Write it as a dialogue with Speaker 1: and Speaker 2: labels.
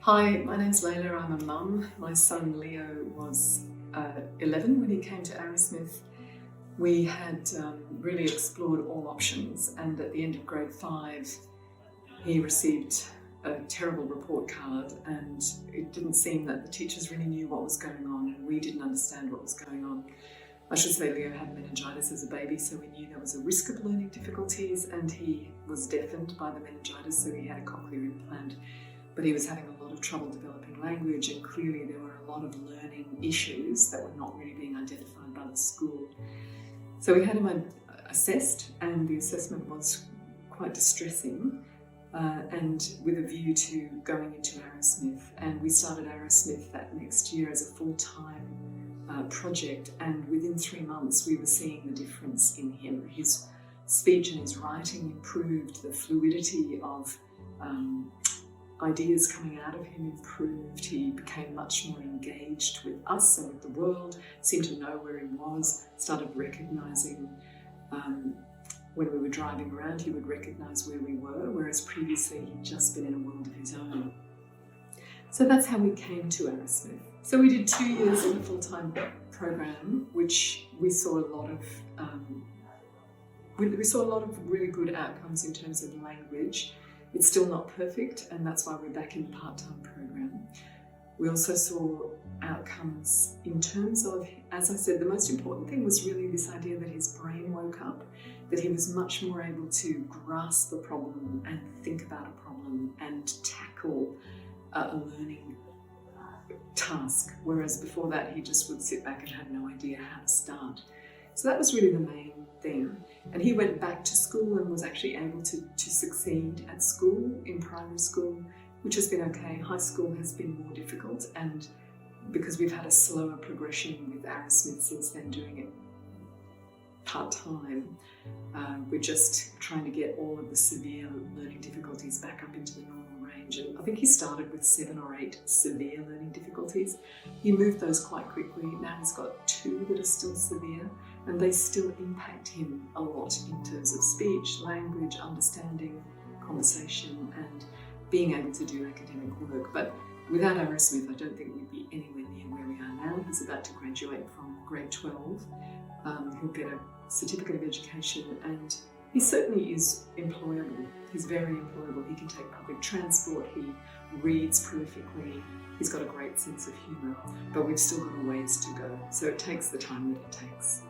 Speaker 1: Hi, my name's Leila, I'm a mum. My son Leo was 11 when he came to Arrowsmith. We had really explored all options, and at the end of grade 5 he received a terrible report card, and it didn't seem that the teachers really knew what was going on, and we didn't understand what was going on. I should say Leo had meningitis as a baby, so we knew there was a risk of learning difficulties, and he was deafened by the meningitis, so he had a cochlear implant. But he was having a lot of trouble developing language, and clearly there were a lot of learning issues that were not really being identified by the school. So we had him assessed, and the assessment was quite distressing, and with a view to going into Arrowsmith. And we started Arrowsmith that next year as a full-time project, and within 3 months we were seeing the difference in him. His speech and his writing improved, the fluidity of ideas coming out of him improved. He became much more engaged with us and with the world, seemed to know where he was, started recognising when we were driving around, he would recognise where we were, whereas previously he'd just been in a world of his own. So that's how we came to Arrowsmith. So we did 2 years in a full-time program, which we saw a lot of really good outcomes in terms of language. It's still not perfect, and that's why we're back in the part-time program. We also saw outcomes in terms of, as I said, the most important thing was really this idea that his brain woke up, that he was much more able to grasp the problem and think about a problem and tackle a learning task, whereas before that he just would sit back and had no idea how to start. So that was really the main thing. And he went back to school and was actually able to succeed at school, in primary school, which has been okay. High school has been more difficult, and because we've had a slower progression with Arrowsmith since then, doing it part-time, we're just trying to get all of the severe learning difficulties back up into the normal range. And I think he started with 7 or 8 severe learning difficulties. He moved those quite quickly. Now he's got 2 that are still severe, and they still impact him a lot in terms of speech, language, understanding, conversation, and being able to do academic work. But without Arrowsmith, I don't think we'd be anywhere near where we are now. He's about to graduate from grade 12. He'll get a certificate of education, and he certainly is employable. He's very employable. He can take public transport, he reads prolifically, he's got a great sense of humour, but we've still got a ways to go. So it takes the time that it takes.